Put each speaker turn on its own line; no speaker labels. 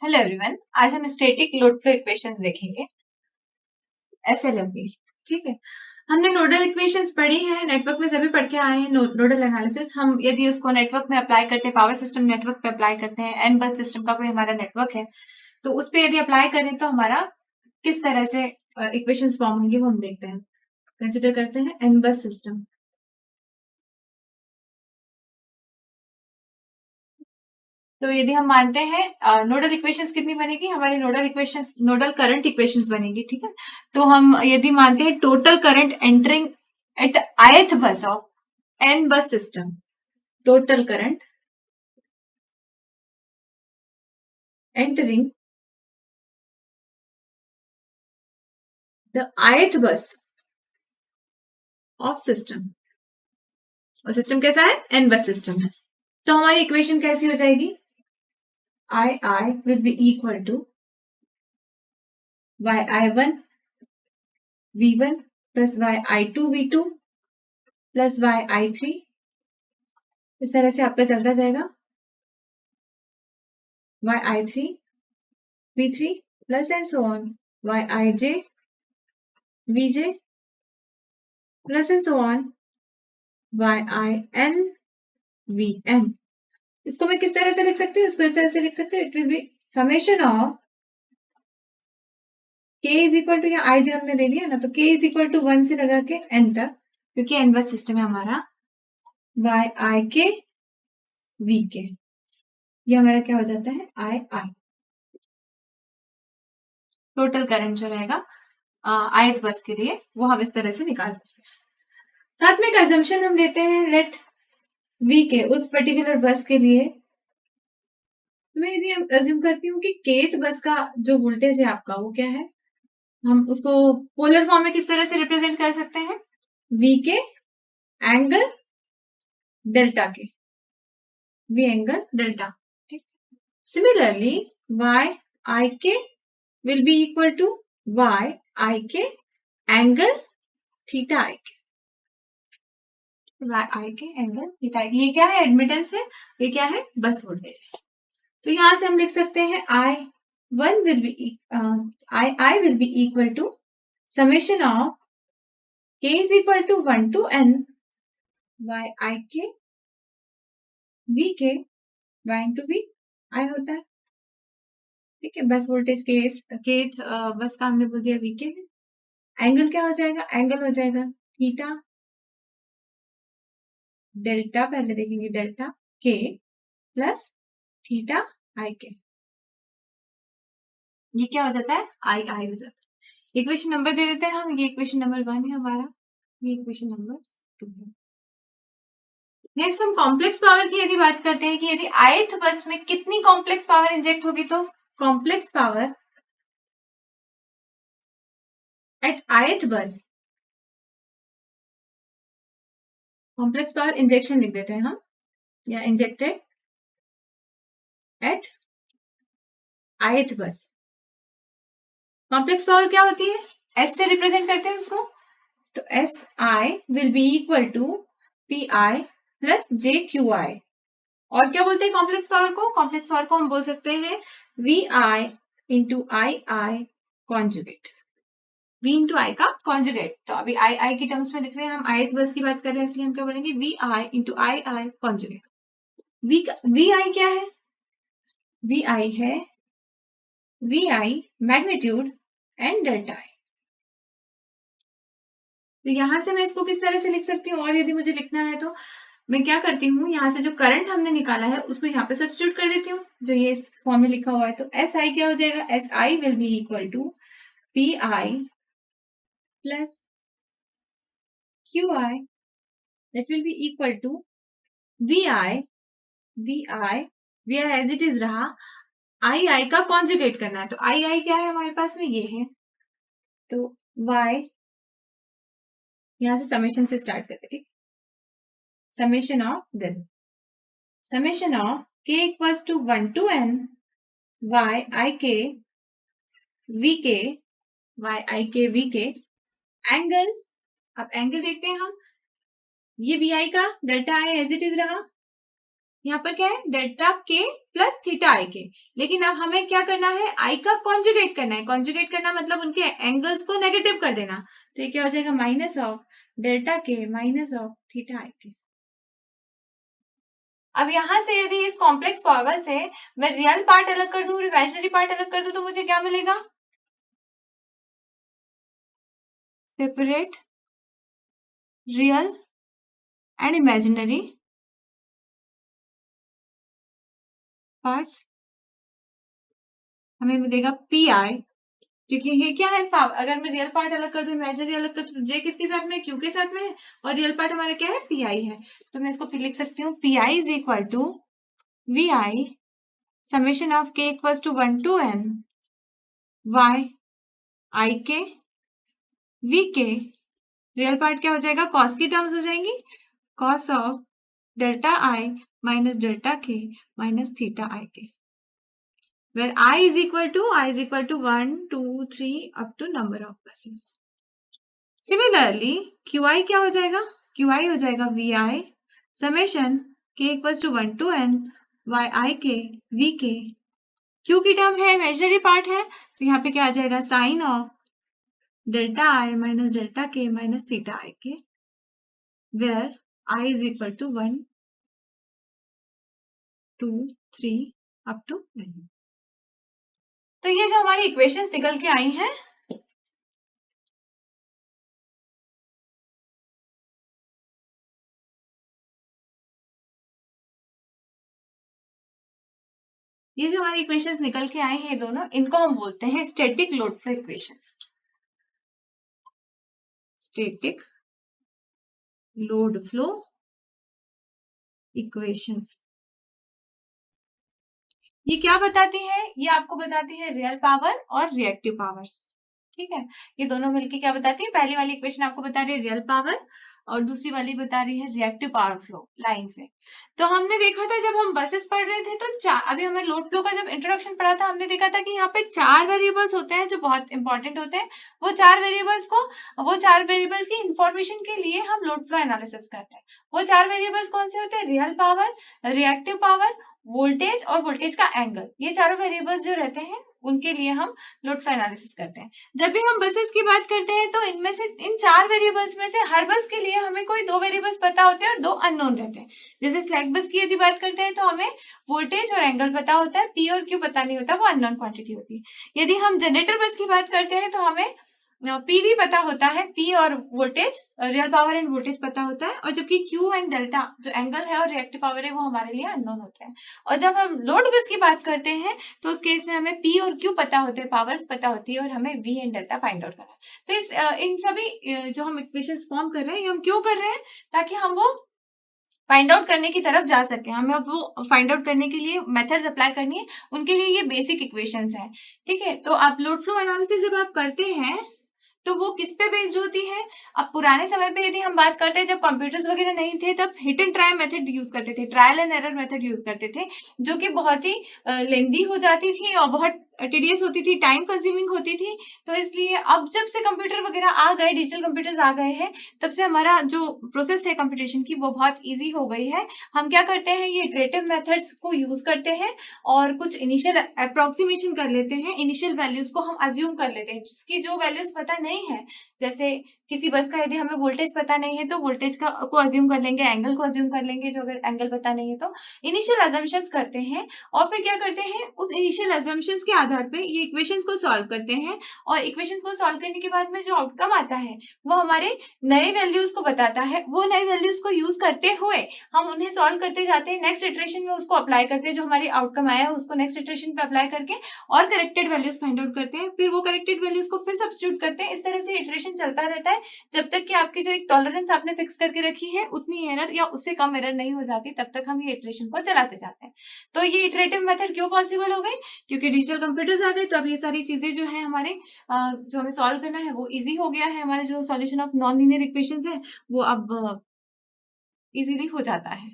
Hello everyone, आज हम static load flow equations देखेंगे एसएलएफई। ठीक है, हमने नोडल इक्वेशंस पढ़ी है, नेटवर्क में सभी पढ़ के आए हैं। नोडल एनालिसिस हम यदि उसको नेटवर्क में अप्लाई करते हैं, पावर सिस्टम नेटवर्क पे अप्लाई करते हैं, एन बस सिस्टम का कोई हमारा नेटवर्क है तो उस पर यदि अप्लाई करें तो हमारा किस तरह से इक्वेशंस फॉर्म होंगे वो हम देखते हैं। कंसिडर करते हैं एन बस सिस्टम। तो यदि हम मानते हैं नोडल इक्वेशंस कितनी बनेगी, हमारी nodal equations nodal current equations बनेगी। ठीक है, तो हम यदि मानते हैं total current entering at ith bus of n bus system, total current entering the ith bus of system, और सिस्टम कैसा है, n बस सिस्टम है। तो हमारी इक्वेशन कैसी हो जाएगी, I will be equal to yi1 v1 plus yi2 v2 plus yi3, इस तरह से आपका चलता जाएगा, yi3 v3 plus and so on, yij vj plus and so on, yin vn। इसको मैं किस तरह से लिख सकती हूँ, इसको इस तरह से लिख सकती हूँ, it will be summation of k is equal to, या आई जे हमने ले लिया ना, तो k इज इक्वल टू 1 से लगा के n तक, क्योंकि n बस सिस्टम है हमारा, y i के v के, ये हमारा क्या हो जाता है, i टोटल करंट जो रहेगा ith बस के लिए वो हम इस तरह से निकाल सकते हैं। साथ में एक अजम्पशन हम लेते हैं, लेट v के उस पर्टिकुलर बस के लिए, मैं यदि अज्यूम करती हूँ कि kth बस का जो वोल्टेज है आपका वो क्या है, हम उसको पोलर फॉर्म में किस तरह से रिप्रेजेंट कर सकते हैं, v K angle delta K, v angle delta. ठीक, similarly y i K will be equal to y i K angle theta i K, y i K angle theta i। ये क्या है, एडमिटेंस है, ये क्या है, बस वोल्टेज है। तो यहां से हम लिख सकते हैं I1 will be I will be equal to summation of k is equal to 1 to n y I k v k y into v I होता है। ठीक है, बस वोल्टेज के बस का हमने बोल दिया v के, एंगल क्या हो जाएगा, एंगल हो जाएगा थीटा डेल्टा, पहले देखेंगे delta k plus theta I के, ये क्या हो जाता है, आई हो जाता है। इक्वेशन नंबर दे देते हैं हम, ये इक्वेशन नंबर 1 है हमारा, ये इक्वेशन नंबर 2 है। नेक्स्ट हम कॉम्प्लेक्स पावर की यदि बात करते हैं कि यदि ith बस में कितनी कॉम्प्लेक्स पावर इंजेक्ट होगी, तो कॉम्प्लेक्स पावर एट ith बस, कॉम्प्लेक्स पावर इंजेक्शन लिख देते हैं हम, या इंजेक्टेड एट ith बस। कॉम्प्लेक्स पावर क्या होती है, एस से रिप्रेजेंट करते हैं उसको, तो S I will be equal to P I plus J Q I. और क्या बोलते हैं कॉम्प्लेक्स पावर को, कॉम्प्लेक्स पावर को हम बोल सकते हैं V I into I conjugate, v into I का कॉन्जुगेट। तो अभी आई की टर्म्स में लिख रहे हैं हम, ith बस की बात कर रहे हैं, इसलिए हम क्या बोलेंगे V I into I conjugate. V I क्या है, वी आई है V I magnitude and delta I. तो यहां से मैं इसको किस तरह से लिख सकती हूँ, और यदि मुझे लिखना है तो मैं क्या करती हूँ, यहाँ से जो करंट हमने निकाला है उसको यहाँ पे सब्स्टिट्यूट कर देती हूँ, जो ये इस फॉर्म में लिखा हुआ है। तो एस आई क्या हो जाएगा, S I will be equal to P I plus Q I, that will be equal to V I as it is रहा, आई का कॉन्जुगेट करना है। तो आई क्या है हमारे पास में, ये है, तो y यहां से समेशन से स्टार्ट करते, ठीक, summation of this, summation of k equals to 1 to n y i k v k y i k v k angle, अब एंगल देखते हैं हम, ये वी आई का delta I as it is रहा, यहाँ पर क्या है, डेल्टा के प्लस थीटा आई के। लेकिन अब हमें क्या करना है, आई का कॉन्जुगेट करना है। कॉन्जुगेट करना मतलब उनके एंगल्स को नेगेटिव कर देना। तो ये क्या हो जाएगा, minus of delta K minus of theta I के। अब यहां से यदि इस कॉम्प्लेक्स पावर से मैं रियल पार्ट अलग कर दूं और इमेजिनरी पार्ट अलग कर दूं तो मुझे क्या मिलेगा, separate real and imaginary parts. हमें मिलेगा पी आई, क्योंकि ये क्या है, अगर मैं रियल पार्ट अलग कर दूं इमेजिनरी अलग कर दूं तो जे किसके साथ में, क्यू के साथ में है, और रियल पार्ट हमारा क्या है, पी आई है। तो मैं इसको लिख सकती हूँ, P I is equal to V I summation of K equal to 1 to n Y I K V के। रियल पार्ट क्या हो जाएगा, कॉस की टर्म्स हो जाएंगी, cos of delta I minus delta K minus theta I के, where I is equal to 1, 2, 3 up to number of buses. Similarly, QI क्या हो जाएगा, QI हो जाएगा VI summation K equals to 1 to n Y I K V के। Q की term है, imaginary part है, तो यहाँ पे क्या आ जाएगा, sine of delta I minus delta K minus theta I K, where I is equal to 1, 2, 3 up to n। तो ये जो हमारी इक्वेशंस निकल के आई हैं, ये जो हमारी इक्वेशंस निकल के आए हैं ये दोनों, इनको हम बोलते हैं static load flow equations. Static load flow equations ये क्या बताती है, ये आपको बताती है रियल पावर और रिएक्टिव पावर्स। ठीक है, ये दोनों मिलके क्या बताती है, पहली वाली इक्वेशन आपको बता रही है रियल पावर और दूसरी वाली बता रही है रिएक्टिव पावर फ्लो लाइन से। तो हमने देखा था जब हम बसेस पढ़ रहे थे तो अभी हमें लोड फ्लो का जब इंट्रोडक्शन पढ़ा था, हमने देखा था कि यहाँ पे 4 वेरिएबल्स होते हैं जो बहुत इंपॉर्टेंट होते हैं। वो 4 वेरिएबल्स की इंफॉर्मेशन के लिए हम लोड फ्लो एनालिसिस करते हैं। वो 4 वेरिएबल्स कौन से होते हैं, real power, reactive power, voltage और वोल्टेज का एंगल। ये चारों वेरिएबल्स जो रहते हैं उनके लिए हम लोड फ्लो एनालिसिस करते हैं। जब भी हम बसेस की बात करते हैं तो इनमें से इन 4 वेरिएबल्स में से हर बस के लिए हमें कोई 2 वेरिएबल्स पता होते हैं और 2 अननोन रहते हैं। जैसे स्लैक बस की यदि बात करते हैं तो हमें वोल्टेज और एंगल पता होता है, पी और क्यू पता नहीं होता, वो अननोन क्वांटिटी होती है। यदि हम जनरेटर बस की बात करते हैं तो हमें पीवी पता होता है, पी और voltage, real power end voltage पता होता है, और जबकि क्यू एंड डेल्टा जो एंगल है और रिएक्टिव पावर है वो हमारे लिए अननोन होते हैं। और जब हम लोड बस की बात करते हैं तो उस केस में हमें पी और क्यू पता होते हैं, पावर्स पता होती है, और हमें V and delta find out करना है। तो इस इन सभी जो हम इक्वेशंस फॉर्म कर रहे हैं, हम क्यों कर रहे हैं, ताकि हम वो फाइंड आउट करने की तरफ जा सके। हमें अब वो फाइंड आउट करने के लिए मेथड्स अप्लाई करनी है, उनके लिए ये बेसिक इक्वेशंस है। ठीक है, तो आप लोड फ्लो एनालिसिस जब आप करते हैं तो वो किस पे बेस्ड होती है। अब पुराने समय पे यदि हम बात करते हैं, जब कंप्यूटर्स वगैरह नहीं थे तब hit and try method use करते थे, trial and error method use करते थे, जो कि बहुत ही लेंदी हो जाती थी और बहुत टीडियस होती थी, टाइम कंज्यूमिंग होती थी। तो इसलिए अब जब से कंप्यूटर वगैरह आ गए, डिजिटल कंप्यूटर्स आ गए हैं, तब से हमारा जो प्रोसेस है कंप्यूटेशन की वो बहुत ईजी हो गई है। हम क्या करते हैं, ये इटरेटिव मेथड्स को यूज करते हैं और कुछ इनिशियल अप्रोक्सीमेशन कर लेते हैं, इनिशियल वैल्यूज को हम अज्यूम कर लेते हैं, जिसकी जो वैल्यूज पता नहीं है। जैसे किसी बस का यदि हमें वोल्टेज पता नहीं है तो वोल्टेज का को अज्यूम कर लेंगे, एंगल को अज्यूम कर लेंगे, जो अगर एंगल पता नहीं है तो इनिशियल अजम्पशंस करते हैं, और फिर क्या करते हैं, उस इनिशियल अजम्पशंस के आधार पे ये इक्वेशंस को सॉल्व करते हैं, और इक्वेशंस को सॉल्व करने के बाद में जो आउटकम आता है वो हमारे नए वैल्यूज को बताता है। वो नए वैल्यूज को यूज करते हुए हम उन्हें सॉल्व करते जाते हैं, नेक्स्ट इटरेशन में उसको अप्लाई करते हैं, जो हमारी आउटकम आया है उसको नेक्स्ट इटरेशन पे अप्लाई करके और करेक्टेड वैल्यूज फाइंड आउट करते हैं, फिर वो करेक्टेड वैल्यूज को फिर सब्स्टिट्यूट करते हैं। इस तरह से इटरेशन चलता रहता है जब तक कि आपकी जो एक टॉलरेंस आपने फिक्स करके रखी है उतनी एरर या उससे कम एरर नहीं हो जाती, तब तक हम ये इटरेशन को चलाते जाते हैं। तो ये इटरेटिव मेथड क्यों पॉसिबल हो गई, क्योंकि डिजिटल कंप्यूटर्स आ गए, तो अब ये सारी चीजें जो है हमारे जो हमें सॉल्व करना है वो इजी हो गया है। हमारे जो solution of non linear equations है वो अब इजीली हो जाता है।